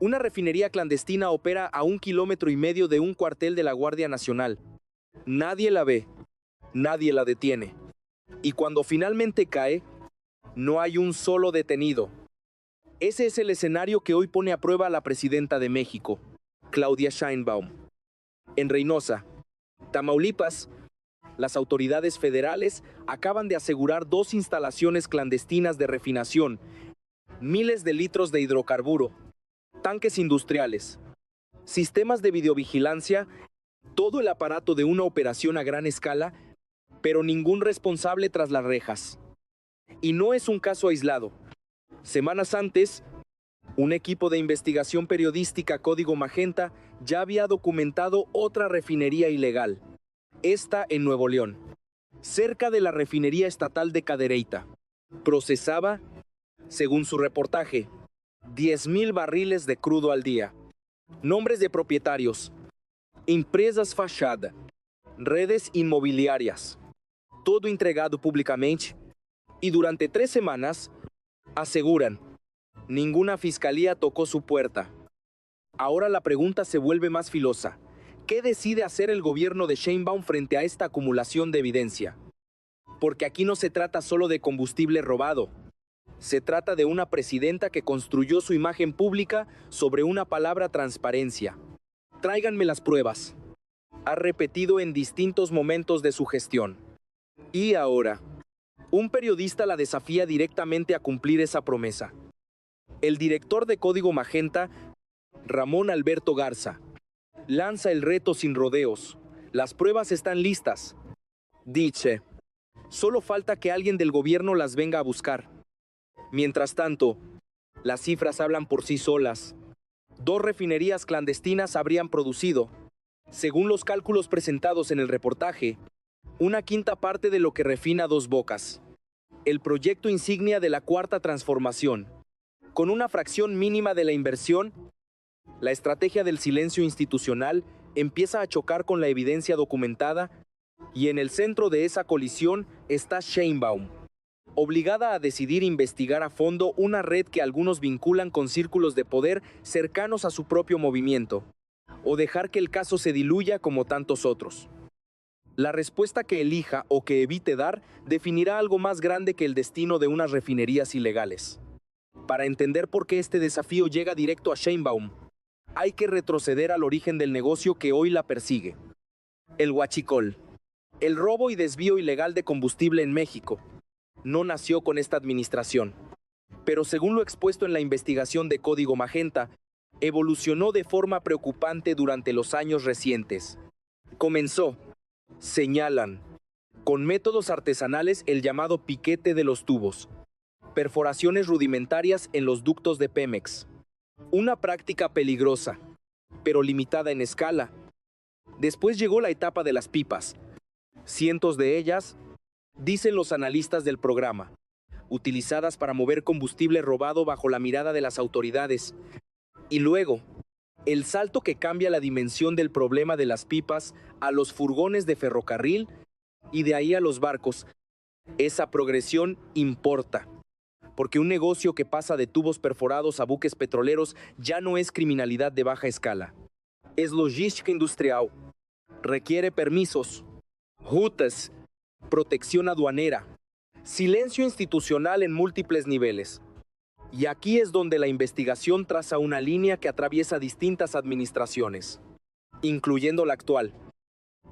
Una refinería clandestina opera a 1,5 kilómetros de un cuartel de la Guardia Nacional. Nadie la ve, nadie la detiene. Y cuando finalmente cae, no hay un solo detenido. Ese es el escenario que hoy pone a prueba a la presidenta de México, Claudia Sheinbaum. En Reynosa, Tamaulipas, las autoridades federales acaban de asegurar 2 instalaciones clandestinas de refinación, miles de litros de hidrocarburo, tanques industriales, sistemas de videovigilancia, todo el aparato de una operación a gran escala, pero ningún responsable tras las rejas. Y no es un caso aislado. Semanas antes, un equipo de investigación periodística Código Magenta ya había documentado otra refinería ilegal, esta en Nuevo León, cerca de la refinería estatal de Cadereyta. Procesaba, según su reportaje, 10,000 barriles de crudo al día. Nombres de propietarios, empresas fachada, redes inmobiliarias, todo entregado públicamente y durante 3 semanas, aseguran, ninguna fiscalía tocó su puerta. Ahora la pregunta se vuelve más filosa. ¿Qué decide hacer el gobierno de Sheinbaum frente a esta acumulación de evidencia? Porque aquí no se trata solo de combustible robado. Se trata de una presidenta que construyó su imagen pública sobre una palabra: transparencia. Tráiganme las pruebas. Ha repetido en distintos momentos de su gestión. Y ahora, un periodista la desafía directamente a cumplir esa promesa. El director de Código Magenta, Ramón Alberto Garza, lanza el reto sin rodeos. Las pruebas están listas. Dice, solo falta que alguien del gobierno las venga a buscar. Mientras tanto, las cifras hablan por sí solas. 2 refinerías clandestinas habrían producido, según los cálculos presentados en el reportaje, 1/5 parte de lo que refina Dos Bocas, el proyecto insignia de la Cuarta Transformación. Con una fracción mínima de la inversión, la estrategia del silencio institucional empieza a chocar con la evidencia documentada, y en el centro de esa colisión está Sheinbaum, obligada a decidir investigar a fondo una red que algunos vinculan con círculos de poder cercanos a su propio movimiento, o dejar que el caso se diluya como tantos otros. La respuesta que elija o que evite dar definirá algo más grande que el destino de unas refinerías ilegales. Para entender por qué este desafío llega directo a Sheinbaum, hay que retroceder al origen del negocio que hoy la persigue. El huachicol, el robo y desvío ilegal de combustible en México, no nació con esta administración, pero según lo expuesto en la investigación de Código Magenta, evolucionó de forma preocupante durante los años recientes. Comenzó, señalan, con métodos artesanales, el llamado piquete de los tubos, perforaciones rudimentarias en los ductos de Pemex. Una práctica peligrosa, pero limitada en escala. Después llegó la etapa de las pipas. Cientos de ellas, dicen los analistas del programa, utilizadas para mover combustible robado bajo la mirada de las autoridades. Y luego, el salto que cambia la dimensión del problema de las pipas a los furgones de ferrocarril y de ahí a los barcos. Esa progresión importa, porque un negocio que pasa de tubos perforados a buques petroleros ya no es criminalidad de baja escala. Es logística industrial. Requiere permisos, rutas, protección aduanera, silencio institucional en múltiples niveles. Y aquí es donde la investigación traza una línea que atraviesa distintas administraciones, incluyendo la actual.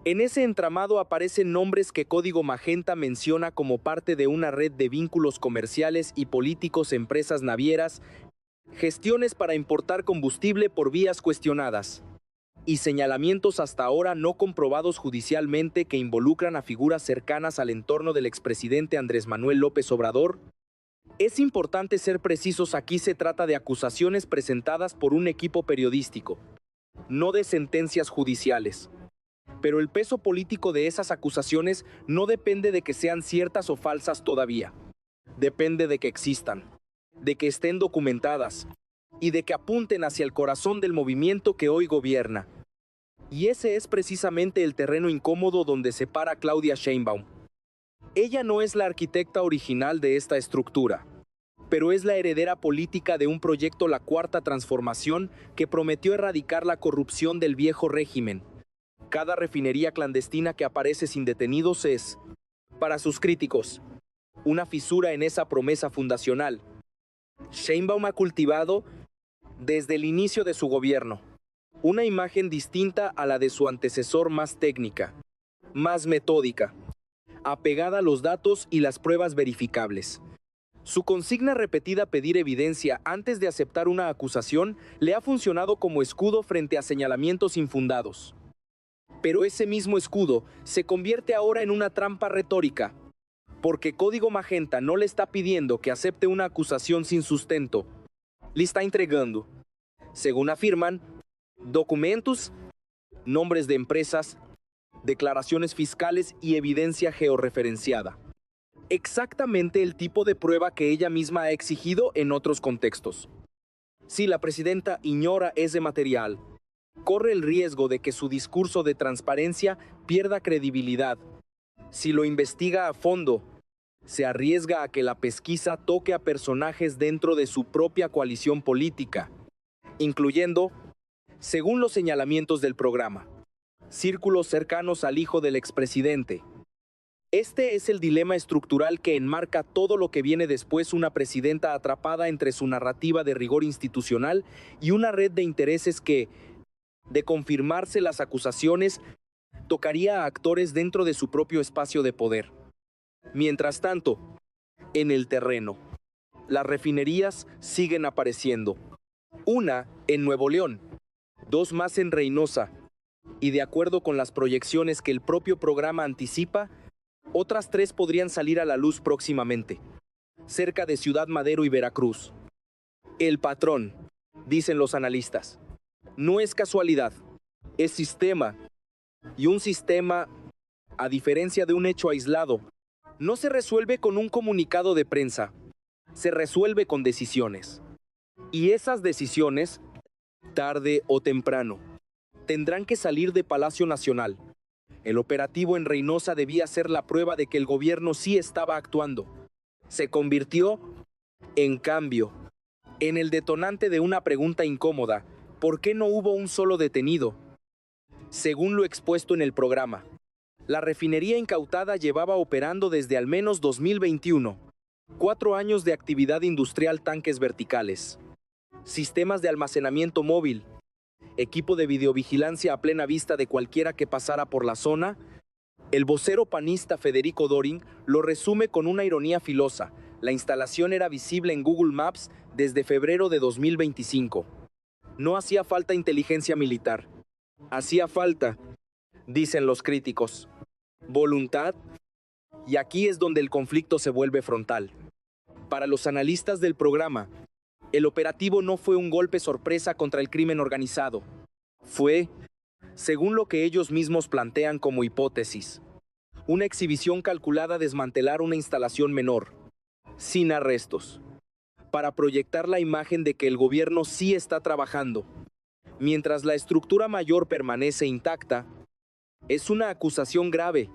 En ese entramado aparecen nombres que Código Magenta menciona como parte de una red de vínculos comerciales y políticos, empresas navieras, gestiones para importar combustible por vías cuestionadas, y señalamientos hasta ahora no comprobados judicialmente que involucran a figuras cercanas al entorno del expresidente Andrés Manuel López Obrador. Es importante ser precisos, aquí se trata de acusaciones presentadas por un equipo periodístico, no de sentencias judiciales. Pero el peso político de esas acusaciones no depende de que sean ciertas o falsas todavía. Depende de que existan, de que estén documentadas y de que apunten hacia el corazón del movimiento que hoy gobierna. Y ese es precisamente el terreno incómodo donde se para Claudia Sheinbaum. Ella no es la arquitecta original de esta estructura, pero es la heredera política de un proyecto, la Cuarta Transformación, que prometió erradicar la corrupción del viejo régimen. Cada refinería clandestina que aparece sin detenidos es, para sus críticos, una fisura en esa promesa fundacional. Sheinbaum ha cultivado, desde el inicio de su gobierno, una imagen distinta a la de su antecesor, más técnica, más metódica, apegada a los datos y las pruebas verificables. Su consigna repetida, pedir evidencia antes de aceptar una acusación, le ha funcionado como escudo frente a señalamientos infundados. Pero ese mismo escudo se convierte ahora en una trampa retórica, porque Código Magenta no le está pidiendo que acepte una acusación sin sustento. Le está entregando, según afirman, documentos, nombres de empresas, declaraciones fiscales y evidencia georreferenciada. Exactamente el tipo de prueba que ella misma ha exigido en otros contextos. Si la presidenta ignora ese material, corre el riesgo de que su discurso de transparencia pierda credibilidad. Si lo investiga a fondo, se arriesga a que la pesquisa toque a personajes dentro de su propia coalición política, incluyendo, según los señalamientos del programa, círculos cercanos al hijo del expresidente. Este es el dilema estructural que enmarca todo lo que viene después: una presidenta atrapada entre su narrativa de rigor institucional y una red de intereses que, de confirmarse las acusaciones, tocaría a actores dentro de su propio espacio de poder. Mientras tanto, en el terreno, las refinerías siguen apareciendo. Una en Nuevo León, dos más en Reynosa, y de acuerdo con las proyecciones que el propio programa anticipa, otras 3 podrían salir a la luz próximamente, cerca de Ciudad Madero y Veracruz. El patrón, dicen los analistas, no es casualidad, es sistema. Y un sistema, a diferencia de un hecho aislado, no se resuelve con un comunicado de prensa, se resuelve con decisiones. Y esas decisiones, tarde o temprano, tendrán que salir de Palacio Nacional. El operativo en Reynosa debía ser la prueba de que el gobierno sí estaba actuando. Se convirtió, en cambio, en el detonante de una pregunta incómoda: ¿por qué no hubo un solo detenido? Según lo expuesto en el programa, la refinería incautada llevaba operando desde al menos 2021, 4 años de actividad industrial, tanques verticales, sistemas de almacenamiento móvil, equipo de videovigilancia a plena vista de cualquiera que pasara por la zona. El vocero panista Federico Dorin lo resume con una ironía filosa: la instalación era visible en Google Maps desde febrero de 2025. No hacía falta inteligencia militar. Hacía falta, dicen los críticos, voluntad. Y aquí es donde el conflicto se vuelve frontal. Para los analistas del programa, el operativo no fue un golpe sorpresa contra el crimen organizado. Fue, según lo que ellos mismos plantean como hipótesis, una exhibición calculada a desmantelar una instalación menor, sin arrestos, para proyectar la imagen de que el gobierno sí está trabajando, mientras la estructura mayor permanece intacta. Es una acusación grave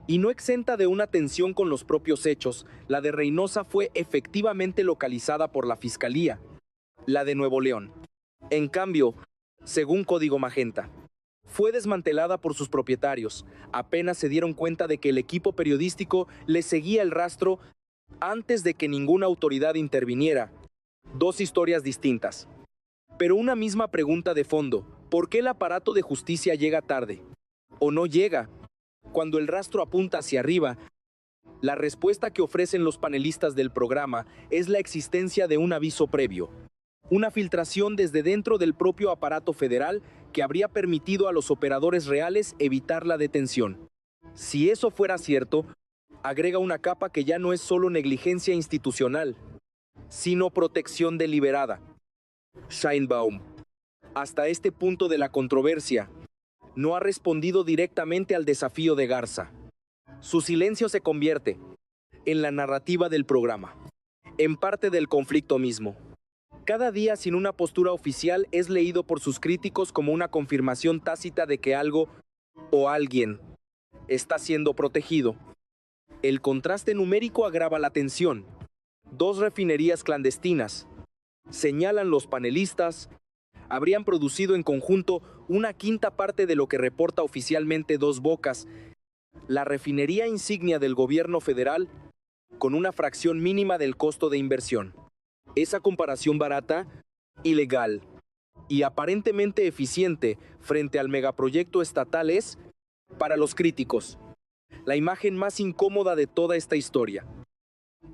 y no exenta de una tensión con los propios hechos. La de Reynosa fue efectivamente localizada por la Fiscalía. La de Nuevo León, en cambio, según Código Magenta, fue desmantelada por sus propietarios. Apenas se dieron cuenta de que el equipo periodístico les seguía el rastro antes de que ninguna autoridad interviniera. 2 historias distintas, pero una misma pregunta de fondo: ¿por qué el aparato de justicia llega tarde? ¿O no llega? Cuando el rastro apunta hacia arriba, la respuesta que ofrecen los panelistas del programa es la existencia de un aviso previo, una filtración desde dentro del propio aparato federal que habría permitido a los operadores reales evitar la detención. Si eso fuera cierto, agrega una capa que ya no es solo negligencia institucional, sino protección deliberada. Sheinbaum, hasta este punto de la controversia, no ha respondido directamente al desafío de Garza. Su silencio se convierte en la narrativa del programa, en parte del conflicto mismo. Cada día sin una postura oficial es leído por sus críticos como una confirmación tácita de que algo o alguien está siendo protegido. El contraste numérico agrava la tensión. 2 refinerías clandestinas, señalan los panelistas, habrían producido en conjunto una quinta parte de lo que reporta oficialmente Dos Bocas, la refinería insignia del gobierno federal, con una fracción mínima del costo de inversión. Esa comparación barata, ilegal y aparentemente eficiente frente al megaproyecto estatal es, para los críticos, la imagen más incómoda de toda esta historia.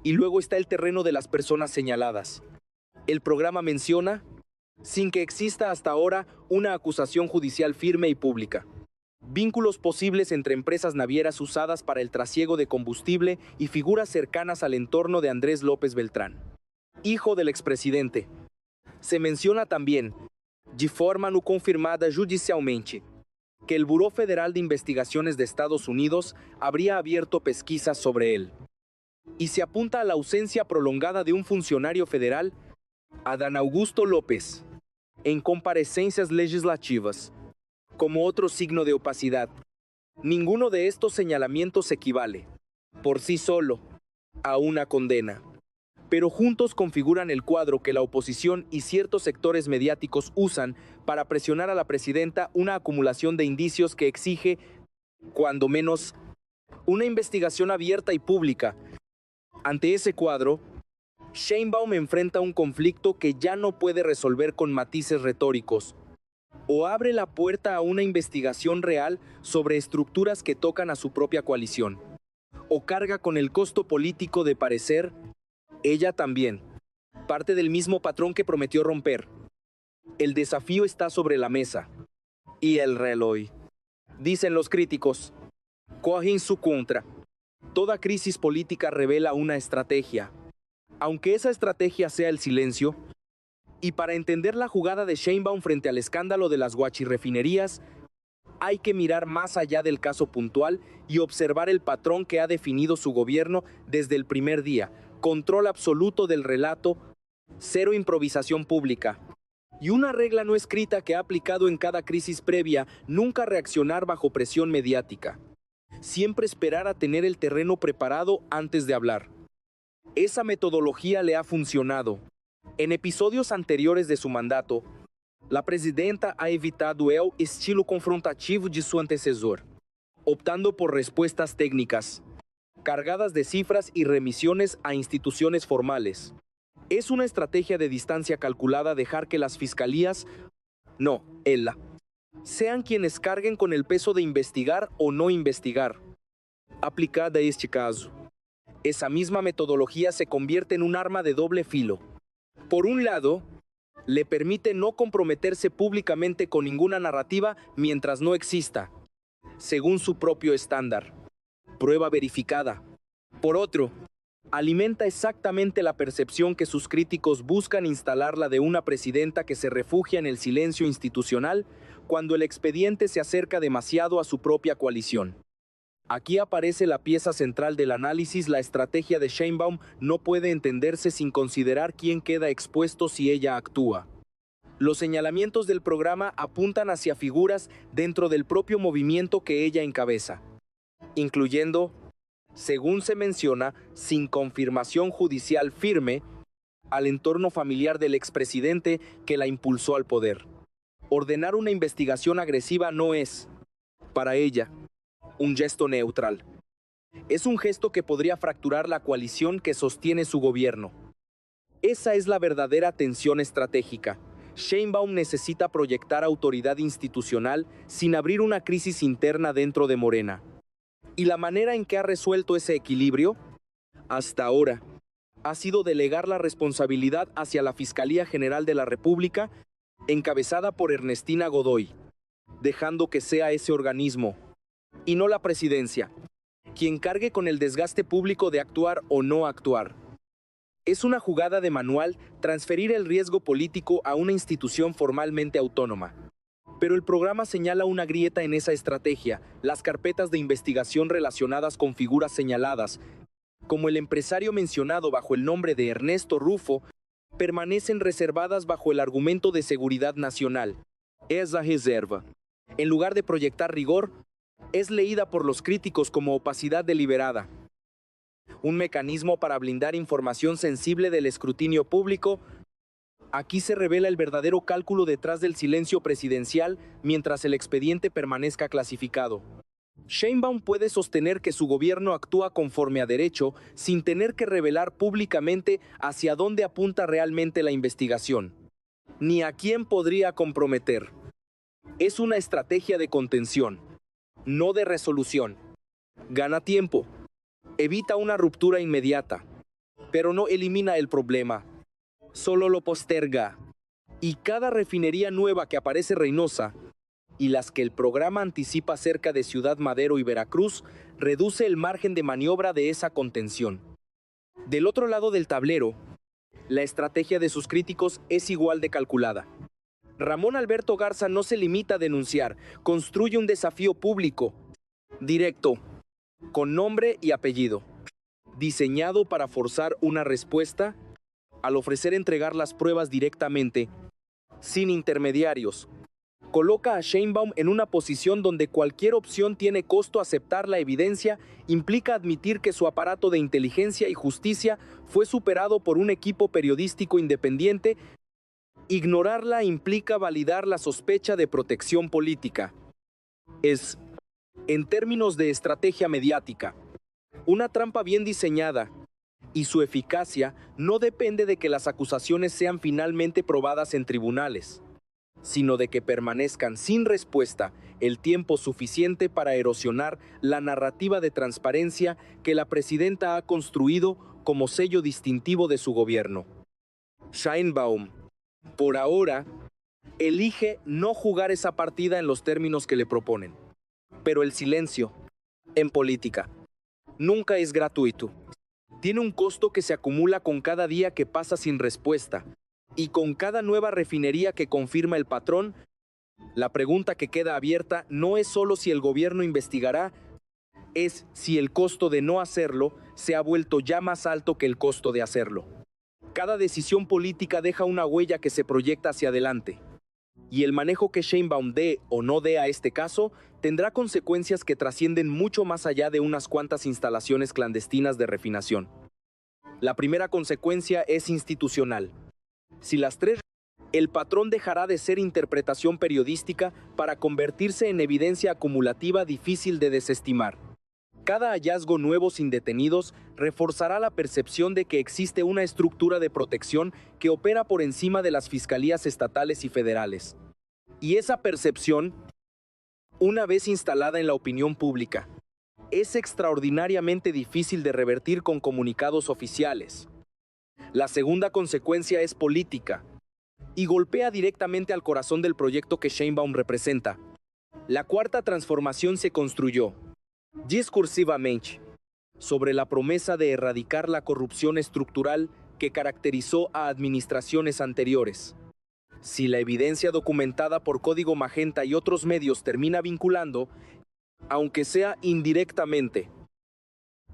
Y luego está el terreno de las personas señaladas. El programa menciona, sin que exista hasta ahora una acusación judicial firme y pública, vínculos posibles entre empresas navieras usadas para el trasiego de combustible y figuras cercanas al entorno de Andrés López Beltrán, hijo del expresidente. Se menciona también, de forma no confirmada judicialmente, que el Buró Federal de Investigaciones de Estados Unidos habría abierto pesquisas sobre él. Y se apunta a la ausencia prolongada de un funcionario federal, Adán Augusto López, en comparecencias legislativas, como otro signo de opacidad. Ninguno de estos señalamientos equivale, por sí solo, a una condena, pero juntos configuran el cuadro que la oposición y ciertos sectores mediáticos usan para presionar a la presidenta una acumulación de indicios que exige, cuando menos, una investigación abierta y pública. Ante ese cuadro, Sheinbaum enfrenta un conflicto que ya no puede resolver con matices retóricos. O abre la puerta a una investigación real sobre estructuras que tocan a su propia coalición, o carga con el costo político de parecer, ella también, parte del mismo patrón que prometió romper. El desafío está sobre la mesa. Y el reloj, dicen los críticos, corre en su contra. Toda crisis política revela una estrategia. Aunque esa estrategia sea el silencio, y para entender la jugada de Sheinbaum frente al escándalo de las guachirrefinerías, hay que mirar más allá del caso puntual y observar el patrón que ha definido su gobierno desde el primer día. Control absoluto del relato, cero improvisación pública. Y una regla no escrita que ha aplicado en cada crisis previa, nunca reaccionar bajo presión mediática. Siempre esperar a tener el terreno preparado antes de hablar. Esa metodología le ha funcionado. En episodios anteriores de su mandato, la presidenta ha evitado el estilo confrontativo de su antecesor, optando por respuestas técnicas, cargadas de cifras y remisiones a instituciones formales. Es una estrategia de distancia calculada dejar que las fiscalías, no, ella, sean quienes carguen con el peso de investigar o no investigar. Aplicada a este caso, esa misma metodología se convierte en un arma de doble filo. Por un lado, le permite no comprometerse públicamente con ninguna narrativa mientras no exista, según su propio estándar, prueba verificada. Por otro, alimenta exactamente la percepción que sus críticos buscan instalarla de una presidenta que se refugia en el silencio institucional cuando el expediente se acerca demasiado a su propia coalición. Aquí aparece la pieza central del análisis. La estrategia de Sheinbaum no puede entenderse sin considerar quién queda expuesto si ella actúa. Los señalamientos del programa apuntan hacia figuras dentro del propio movimiento que ella encabeza, incluyendo, según se menciona, sin confirmación judicial firme, al entorno familiar del expresidente que la impulsó al poder. Ordenar una investigación agresiva no es, para ella, un gesto neutral. Es un gesto que podría fracturar la coalición que sostiene su gobierno. Esa es la verdadera tensión estratégica. Sheinbaum necesita proyectar autoridad institucional sin abrir una crisis interna dentro de Morena. Y la manera en que ha resuelto ese equilibrio, hasta ahora, ha sido delegar la responsabilidad hacia la Fiscalía General de la República, encabezada por Ernestina Godoy, dejando que sea ese organismo, y no la presidencia, quien cargue con el desgaste público de actuar o no actuar. Es una jugada de manual transferir el riesgo político a una institución formalmente autónoma. Pero el programa señala una grieta en esa estrategia. Las carpetas de investigación relacionadas con figuras señaladas, como el empresario mencionado bajo el nombre de Ernesto Rufo, permanecen reservadas bajo el argumento de seguridad nacional. Esa reserva, en lugar de proyectar rigor, es leída por los críticos como opacidad deliberada. un mecanismo para blindar información sensible del escrutinio público. Aquí se revela el verdadero cálculo detrás del silencio presidencial mientras el expediente permanezca clasificado. Sheinbaum puede sostener que su gobierno actúa conforme a derecho sin tener que revelar públicamente hacia dónde apunta realmente la investigación, ni a quién podría comprometer. Es una estrategia de contención, no de resolución. Gana tiempo, evita una ruptura inmediata, pero no elimina el problema, solo lo posterga. Y cada refinería nueva que aparece Reynosa, y las que el programa anticipa cerca de Ciudad Madero y Veracruz, reduce el margen de maniobra de esa contención. Del otro lado del tablero, la estrategia de sus críticos es igual de calculada. Ramón Alberto Garza no se limita a denunciar, construye un desafío público, directo, con nombre y apellido, diseñado para forzar una respuesta al ofrecer entregar las pruebas directamente, sin intermediarios. Coloca a Sheinbaum en una posición donde cualquier opción tiene costo. Aceptar la evidencia implica admitir que su aparato de inteligencia y justicia fue superado por un equipo periodístico independiente. Ignorarla implica validar la sospecha de protección política. Es, en términos de estrategia mediática, una trampa bien diseñada, y su eficacia no depende de que las acusaciones sean finalmente probadas en tribunales, sino de que permanezcan sin respuesta el tiempo suficiente para erosionar la narrativa de transparencia que la presidenta ha construido como sello distintivo de su gobierno. Sheinbaum, por ahora, elige no jugar esa partida en los términos que le proponen. Pero el silencio, en política, nunca es gratuito. Tiene un costo que se acumula con cada día que pasa sin respuesta. Y con cada nueva refinería que confirma el patrón, la pregunta que queda abierta no es solo si el gobierno investigará, es si el costo de no hacerlo se ha vuelto ya más alto que el costo de hacerlo. Cada decisión política deja una huella que se proyecta hacia adelante. Y el manejo que Sheinbaum dé o no dé a este caso tendrá consecuencias que trascienden mucho más allá de unas cuantas instalaciones clandestinas de refinación. La primera consecuencia es institucional. Si las tres, el patrón dejará de ser interpretación periodística para convertirse en evidencia acumulativa difícil de desestimar. Cada hallazgo nuevo sin detenidos reforzará la percepción de que existe una estructura de protección que opera por encima de las fiscalías estatales y federales. Y esa percepción, una vez instalada en la opinión pública, es extraordinariamente difícil de revertir con comunicados oficiales. La segunda consecuencia es política y golpea directamente al corazón del proyecto que Sheinbaum representa. La cuarta transformación se construyó, discursivamente, sobre la promesa de erradicar la corrupción estructural que caracterizó a administraciones anteriores. Si la evidencia documentada por Código Magenta y otros medios termina vinculando, aunque sea indirectamente,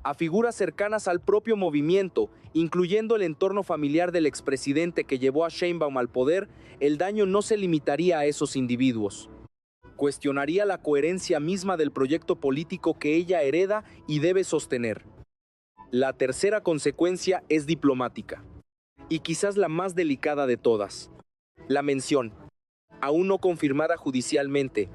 a figuras cercanas al propio movimiento, incluyendo el entorno familiar del expresidente que llevó a Sheinbaum al poder, el daño no se limitaría a esos individuos. Cuestionaría la coherencia misma del proyecto político que ella hereda y debe sostener. La tercera consecuencia es diplomática, y quizás la más delicada de todas. La mención, aún no confirmada judicialmente,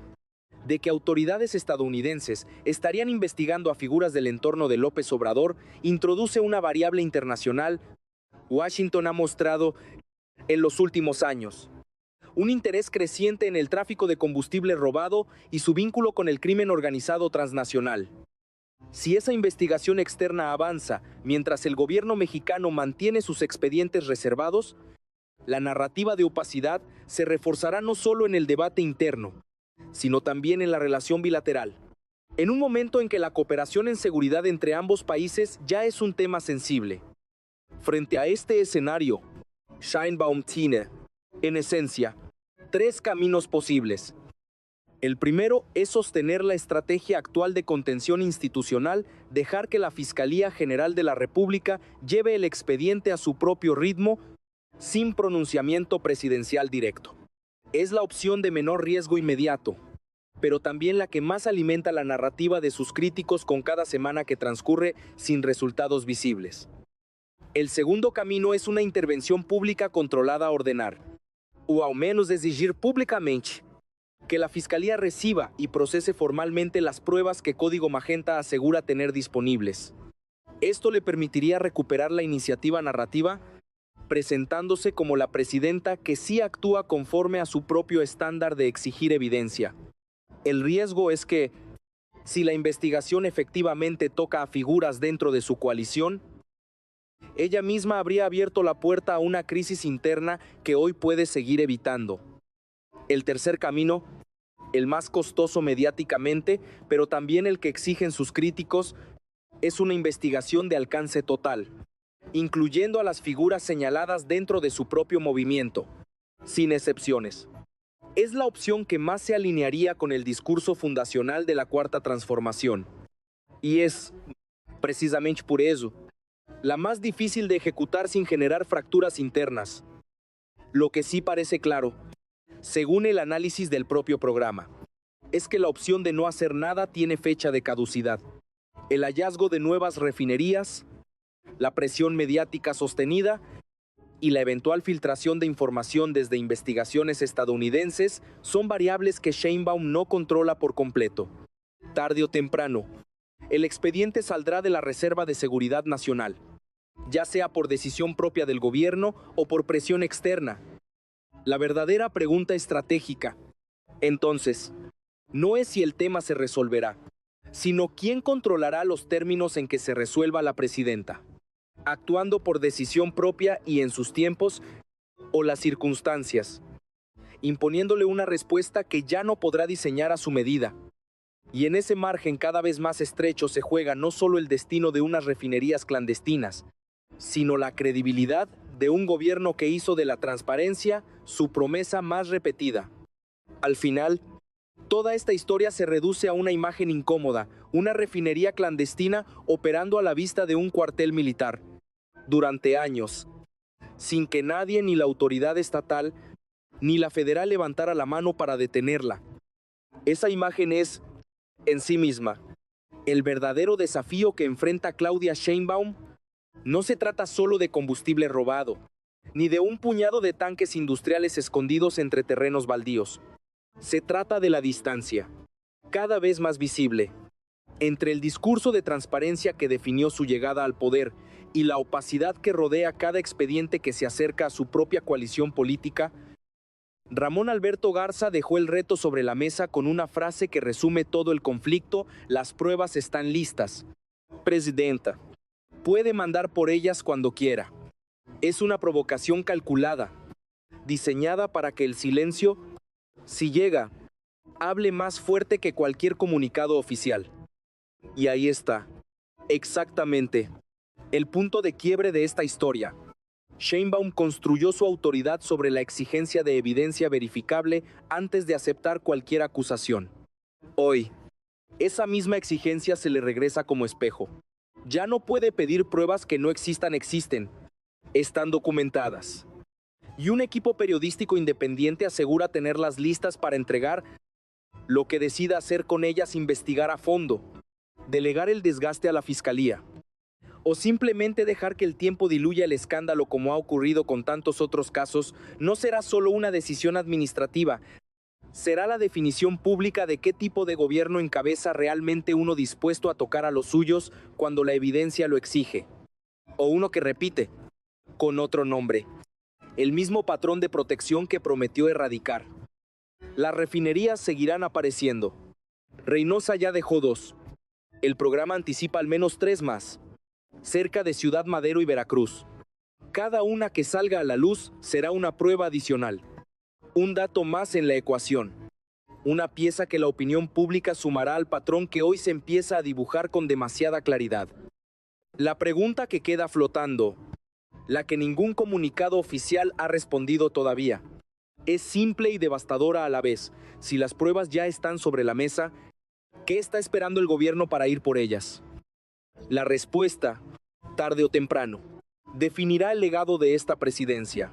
de que autoridades estadounidenses estarían investigando a figuras del entorno de López Obrador introduce una variable internacional. Washington ha mostrado, en los últimos años, un interés creciente en el tráfico de combustible robado y su vínculo con el crimen organizado transnacional. Si esa investigación externa avanza mientras el gobierno mexicano mantiene sus expedientes reservados, la narrativa de opacidad se reforzará no solo en el debate interno, sino también en la relación bilateral. En un momento en que la cooperación en seguridad entre ambos países ya es un tema sensible. Frente a este escenario, Sheinbaum tiene, en esencia, tres caminos posibles. El primero es sostener la estrategia actual de contención institucional, dejar que la Fiscalía General de la República lleve el expediente a su propio ritmo, sin pronunciamiento presidencial directo. Es la opción de menor riesgo inmediato, pero también la que más alimenta la narrativa de sus críticos con cada semana que transcurre sin resultados visibles. El segundo camino es una intervención pública controlada a ordenar, o al menos exigir públicamente, que la Fiscalía reciba y procese formalmente las pruebas que Código Magenta asegura tener disponibles. Esto le permitiría recuperar la iniciativa narrativa, presentándose como la presidenta que sí actúa conforme a su propio estándar de exigir evidencia. El riesgo es que, si la investigación efectivamente toca a figuras dentro de su coalición, ella misma habría abierto la puerta a una crisis interna que hoy puede seguir evitando. El tercer camino, el más costoso mediáticamente, pero también el que exigen sus críticos, es una investigación de alcance total, incluyendo a las figuras señaladas dentro de su propio movimiento, sin excepciones. Es la opción que más se alinearía con el discurso fundacional de la Cuarta Transformación. Y es, precisamente por eso, la más difícil de ejecutar sin generar fracturas internas. Lo que sí parece claro, según el análisis del propio programa, es que la opción de no hacer nada tiene fecha de caducidad. El hallazgo de nuevas refinerías, la presión mediática sostenida y la eventual filtración de información desde investigaciones estadounidenses son variables que Sheinbaum no controla por completo. Tarde o temprano, el expediente saldrá de la Reserva de Seguridad Nacional, ya sea por decisión propia del gobierno o por presión externa. La verdadera pregunta estratégica, entonces, no es si el tema se resolverá, sino quién controlará los términos en que se resuelva la presidenta, actuando por decisión propia y en sus tiempos, o las circunstancias, imponiéndole una respuesta que ya no podrá diseñar a su medida. Y en ese margen cada vez más estrecho se juega no solo el destino de unas refinerías clandestinas, sino la credibilidad de un gobierno que hizo de la transparencia su promesa más repetida. Al final, toda esta historia se reduce a una imagen incómoda, una refinería clandestina operando a la vista de un cuartel militar, durante años, sin que nadie, ni la autoridad estatal, ni la federal levantara la mano para detenerla. Esa imagen es, en sí misma, el verdadero desafío que enfrenta Claudia Sheinbaum. No se trata solo de combustible robado, ni de un puñado de tanques industriales escondidos entre terrenos baldíos. Se trata de la distancia, cada vez más visible, entre el discurso de transparencia que definió su llegada al poder y la opacidad que rodea cada expediente que se acerca a su propia coalición política. Ramón Alberto Garza dejó el reto sobre la mesa con una frase que resume todo el conflicto: las pruebas están listas. Presidenta, puede mandar por ellas cuando quiera. Es una provocación calculada, diseñada para que el silencio, si llega, hable más fuerte que cualquier comunicado oficial. Y ahí está, exactamente, el punto de quiebre de esta historia. Sheinbaum construyó su autoridad sobre la exigencia de evidencia verificable antes de aceptar cualquier acusación. Hoy, esa misma exigencia se le regresa como espejo. Ya no puede pedir pruebas que no existen, están documentadas. Y un equipo periodístico independiente asegura tenerlas listas para entregar. Lo que decida hacer con ellas: investigar a fondo, delegar el desgaste a la Fiscalía, o simplemente dejar que el tiempo diluya el escándalo como ha ocurrido con tantos otros casos, no será solo una decisión administrativa, será la definición pública de qué tipo de gobierno encabeza realmente uno dispuesto a tocar a los suyos cuando la evidencia lo exige. O uno que repite, con otro nombre, el mismo patrón de protección que prometió erradicar. Las refinerías seguirán apareciendo. Reynosa ya dejó 2. El programa anticipa al menos 3 más, cerca de Ciudad Madero y Veracruz. Cada una que salga a la luz será una prueba adicional. Un dato más en la ecuación. Una pieza que la opinión pública sumará al patrón que hoy se empieza a dibujar con demasiada claridad. La pregunta que queda flotando, la que ningún comunicado oficial ha respondido todavía, es simple y devastadora a la vez. Si las pruebas ya están sobre la mesa, ¿qué está esperando el gobierno para ir por ellas? La respuesta, tarde o temprano, definirá el legado de esta presidencia.